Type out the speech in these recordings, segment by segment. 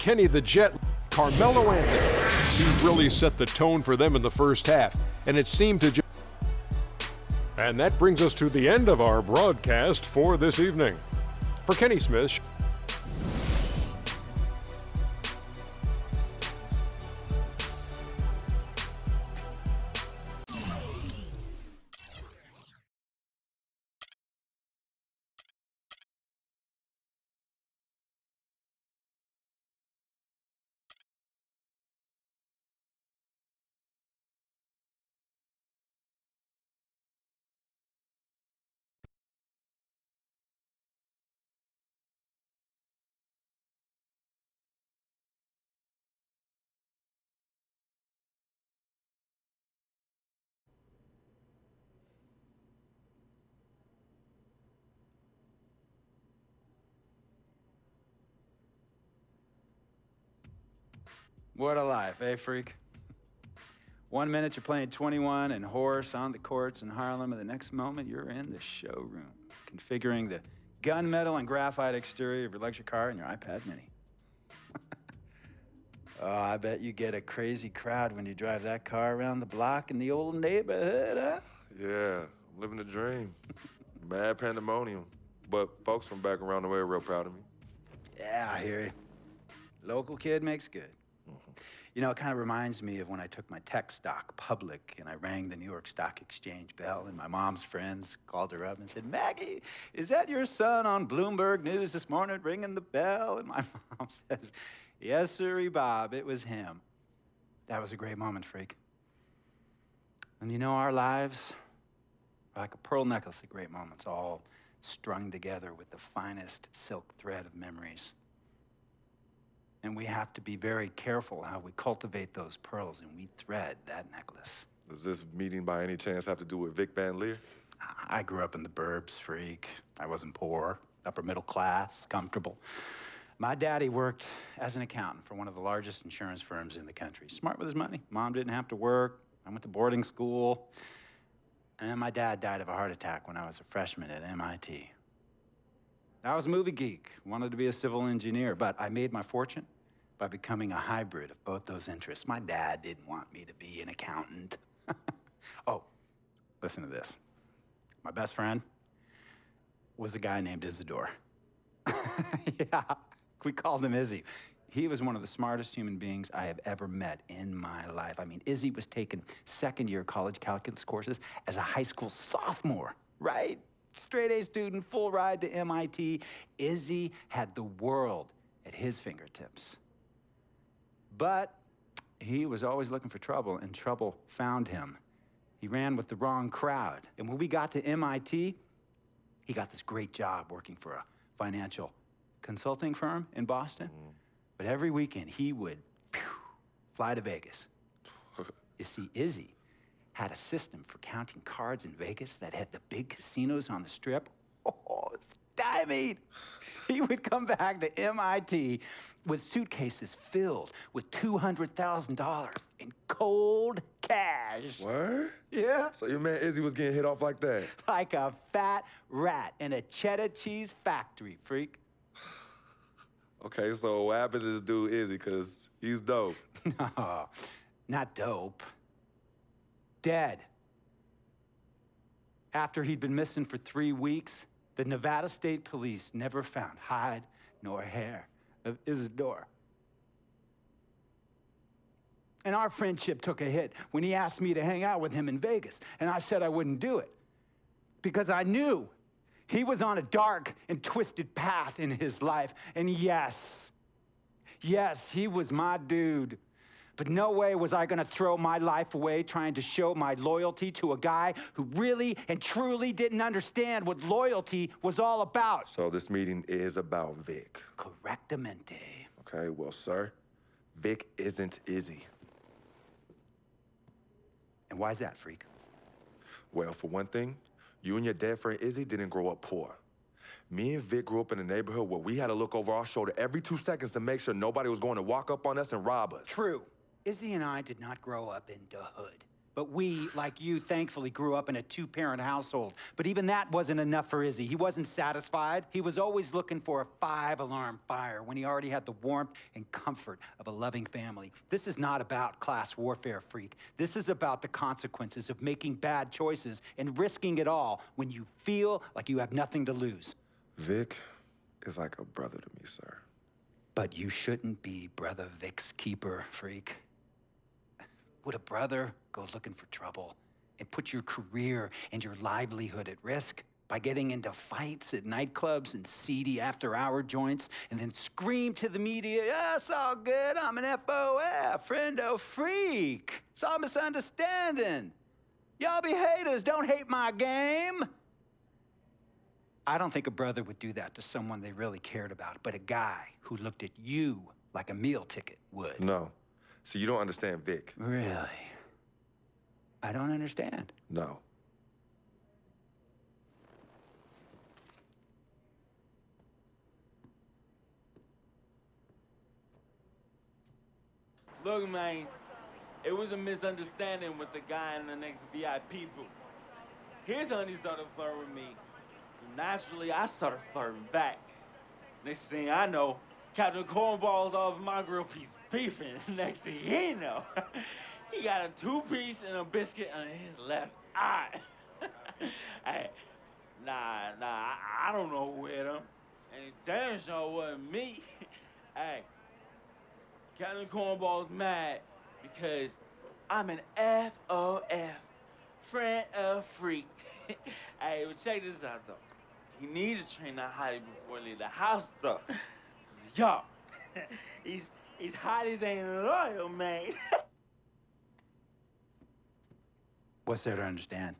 Kenny the Jet, Carmelo Anthony. He really set the tone for them in the first half, and it seemed to just... And that brings us to the end of our broadcast for this evening. For Kenny Smith, What a life, eh, Freq? 1 minute you're playing 21 and horse on the courts in Harlem, and the next moment you're in the showroom, configuring the gunmetal and graphite exterior of your luxury car and your iPad mini. Oh, I bet you get a crazy crowd when you drive that car around the block in the old neighborhood, huh? Yeah, I'm living the dream. Mad pandemonium. But folks from back around the way are real proud of me. Yeah, I hear you. Local kid makes good. You know, it kind of reminds me of when I took my tech stock public and I rang the New York Stock Exchange bell, and my mom's friends called her up and said, "Maggie, is that your son on Bloomberg News this morning ringing the bell?" And my mom says, "Yes, sirree, Bob, it was him." That was a great moment, Freq. And you know, our lives are like a pearl necklace of great moments, all strung together with the finest silk thread of memories. And we have to be very careful how we cultivate those pearls and we thread that necklace. Does this meeting by any chance have to do with Vic Van Leer? I grew up in the burbs, Freq. I wasn't poor, upper middle class, comfortable. My daddy worked as an accountant for one of the largest insurance firms in the country. Smart with his money. Mom didn't have to work. I went to boarding school. And my dad died of a heart attack when I was a freshman at MIT. I was a movie geek, wanted to be a civil engineer, but I made my fortune by becoming a hybrid of both those interests. My dad didn't want me to be an accountant. Oh, listen to this. My best friend was a guy named Isidore. Yeah, we called him Izzy. He was one of the smartest human beings I have ever met in my life. I mean, Izzy was taking second-year college calculus courses as a high school sophomore, right? Straight-A student, full ride to MIT. Izzy had the world at his fingertips. But he was always looking for trouble, and trouble found him. He ran with the wrong crowd. And when we got to MIT, he got this great job working for a financial consulting firm in Boston. But every weekend, he would fly to Vegas. You see, Izzy had a system for counting cards in Vegas that had the big casinos on the Strip. Oh, stymied. He would come back to MIT with suitcases filled with $200,000 in cold cash. What? Yeah. So your man Izzy was getting hit off like that? Like a fat rat in a cheddar cheese factory, Freq. Okay, so what happened to this dude Izzy, because he's dope? No, not dope. Dead. After he'd been missing for 3 weeks, the Nevada State Police never found hide nor hair of Isidore. And our friendship took a hit when he asked me to hang out with him in Vegas, and I said I wouldn't do it because I knew he was on a dark and twisted path in his life. And yes, he was my dude. But no way was I gonna throw my life away trying to show my loyalty to a guy who really and truly didn't understand what loyalty was all about. So this meeting is about Vic. Correctamente. Okay, well, sir, Vic isn't Izzy. And why's that, Freq? Well, for one thing, you and your dead friend Izzy didn't grow up poor. Me and Vic grew up in a neighborhood where we had to look over our shoulder every 2 seconds to make sure nobody was going to walk up on us and rob us. True. Izzy and I did not grow up in the hood, But we, like you, thankfully grew up in a two-parent household. But even that wasn't enough for Izzy. He wasn't satisfied. He was always looking for a 5-alarm fire when he already had the warmth and comfort of a loving family. This is not about class warfare, Freq. This is about the consequences of making bad choices and risking it all when you feel like you have nothing to lose. Vic is like a brother to me, sir. But you shouldn't be Brother Vic's keeper, Freq. Would a brother go looking for trouble and put your career and your livelihood at risk by getting into fights at nightclubs and seedy after-hour joints and then scream to the media, "Yeah, it's all good, I'm an FOF, friendo freak. It's all misunderstanding. Y'all be haters, don't hate my game." I don't think a brother would do that to someone they really cared about, but a guy who looked at you like a meal ticket would. No. See, you don't understand Vic. Really? I don't understand. No. Look, man, it was a misunderstanding with the guy in the next VIP booth. His honey started flirting with me, so naturally I started flirting back. Next thing I know, Captain Cornball's off my grill piece beefing. Next thing he know, he got a 2-piece and a biscuit under his left eye. Hey, I don't know who hit him, and it damn sure wasn't me. Hey, Captain Cornball's mad because I'm an FOF, friend of Freq. Hey, but check this out, though. He needs to train that hottie before he leave the house, though. Yo, he's hotties ain't loyal, man. What's there to understand?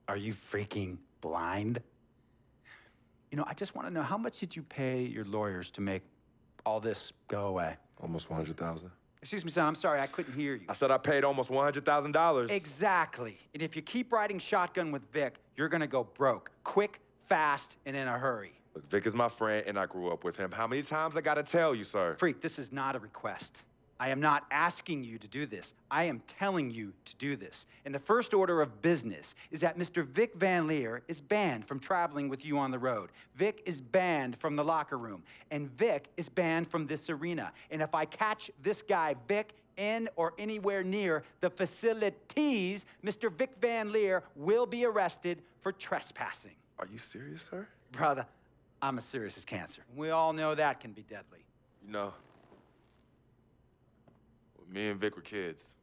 Are you freaking blind? You know, I just want to know, how much did you pay your lawyers to make all this go away? Almost 100,000. Excuse me, son, I'm sorry, I couldn't hear you. I said I paid almost $100,000. Exactly. And if you keep riding shotgun with Vic, you're gonna go broke. Quick, fast, and in a hurry. Look, Vic is my friend, and I grew up with him. How many times I gotta tell you, sir? Freq, this is not a request. I am not asking you to do this. I am telling you to do this. And the first order of business is that Mr. Vic Van Leer is banned from traveling with you on the road. Vic is banned from the locker room. And Vic is banned from this arena. And if I catch this guy, Vic, in or anywhere near the facilities, Mr. Vic Van Leer will be arrested for trespassing. Are you serious, sir? Brother, I'm as serious as cancer. We all know that can be deadly. You know, when me and Vic were kids,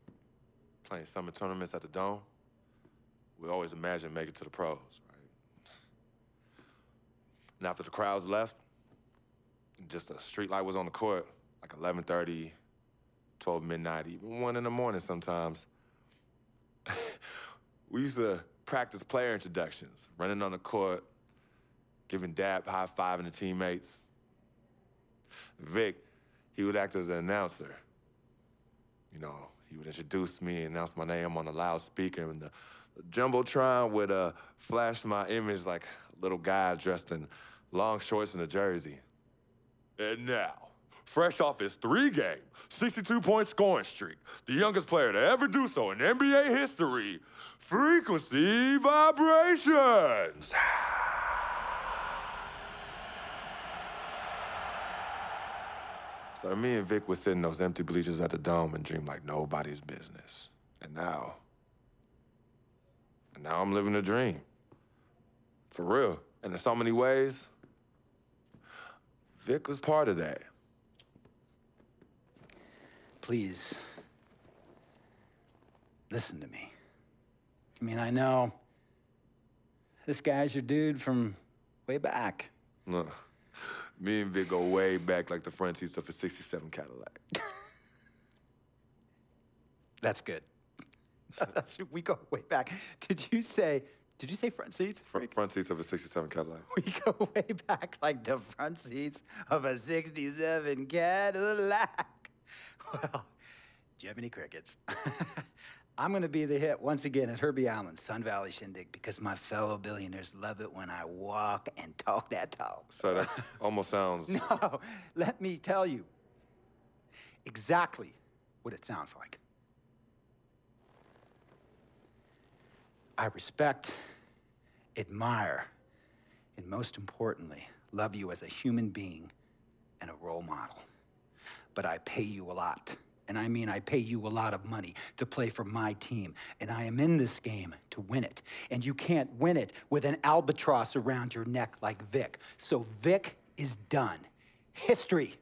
playing summer tournaments at the Dome, we always imagined making it to the pros, right? And after the crowds left, just a street light was on the court, like 11:30, 12 midnight, even 1 in the morning sometimes. We used to practice player introductions, running on the court, giving dap, high-fiving the teammates. Vic, he would act as an announcer. You know, he would introduce me and announce my name on the loudspeaker, and the Jumbotron would flash my image like a little guy dressed in long shorts and a jersey. And now, fresh off his 3-game, 62-point scoring streak, the youngest player to ever do so in NBA history, Frequency Vibrations. So me and Vic would sit in those empty bleachers at the Dome and dream like nobody's business. And now I'm living a dream. For real. And in so many ways, Vic was part of that. Please, listen to me. I mean, I know this guy's your dude from way back. Look, me and Vic go way back like the front seats of a '67 Cadillac. That's good. We go way back. Did you say front seats? Front seats of a '67 Cadillac. We go way back like the front seats of a '67 Cadillac. Well, Jiminy Crickets. I'm gonna be the hit once again at Herbie Allen's Sun Valley Shindig because my fellow billionaires love it when I walk and talk that talk. So that almost sounds... No, let me tell you exactly what it sounds like. I respect, admire, and most importantly, love you as a human being and a role model. But I pay you a lot. And I mean, I pay you a lot of money to play for my team. And I am in this game to win it. And you can't win it with an albatross around your neck like Vic. So Vic is done. History.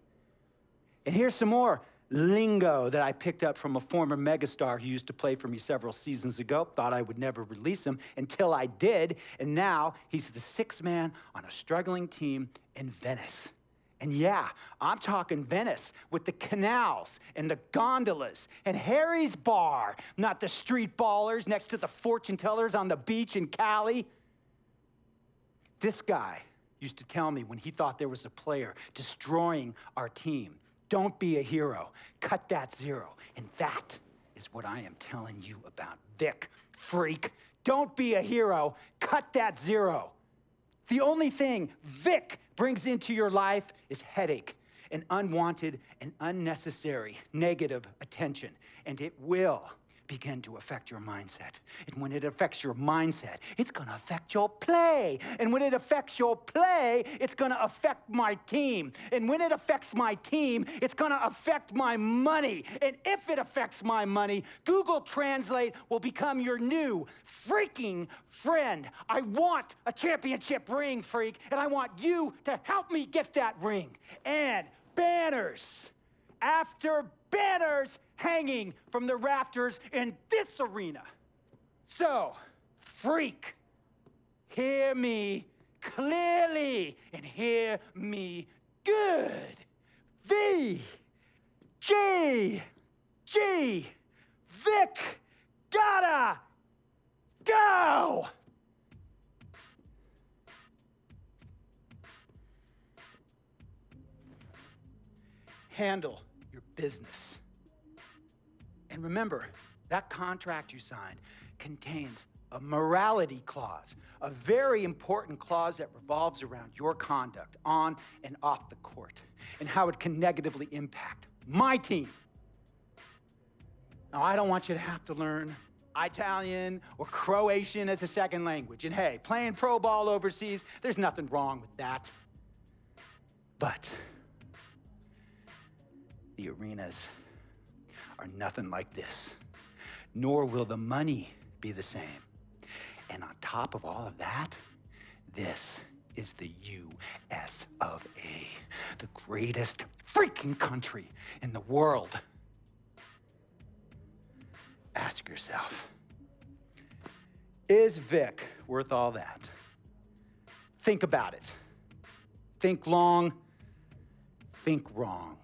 And here's some more lingo that I picked up from a former megastar who used to play for me several seasons ago. Thought I would never release him until I did. And now he's the sixth man on a struggling team in Venice. And yeah, I'm talking Venice with the canals and the gondolas and Harry's bar, not the street ballers next to the fortune tellers on the beach in Cali. This guy used to tell me when he thought there was a player destroying our team, don't be a hero, cut that zero. And that is what I am telling you about Vic. Freak, don't be a hero, cut that zero. The only thing Vic brings into your life is headache and unwanted and unnecessary negative attention. And it will begin to affect your mindset. And when it affects your mindset, it's gonna affect your play. And when it affects your play, it's gonna affect my team. And when it affects my team, it's gonna affect my money. And if it affects my money, Google Translate will become your new freaking friend. I want a championship ring, freak, and I want you to help me get that ring. And banners after banners hanging from the rafters in this arena. So, freak, hear me clearly and hear me good. V, G, Vic, gotta go! Handle your business. And remember, that contract you signed contains a morality clause, a very important clause that revolves around your conduct on and off the court, and how it can negatively impact my team. Now, I don't want you to have to learn Italian or Croatian as a second language. And hey, playing pro ball overseas, there's nothing wrong with that. But the arenas are nothing like this, nor will the money be the same. And on top of all of that, this is the US of A, the greatest freaking country in the world. Ask yourself, is Vic worth all that? Think about it. Think long, think wrong.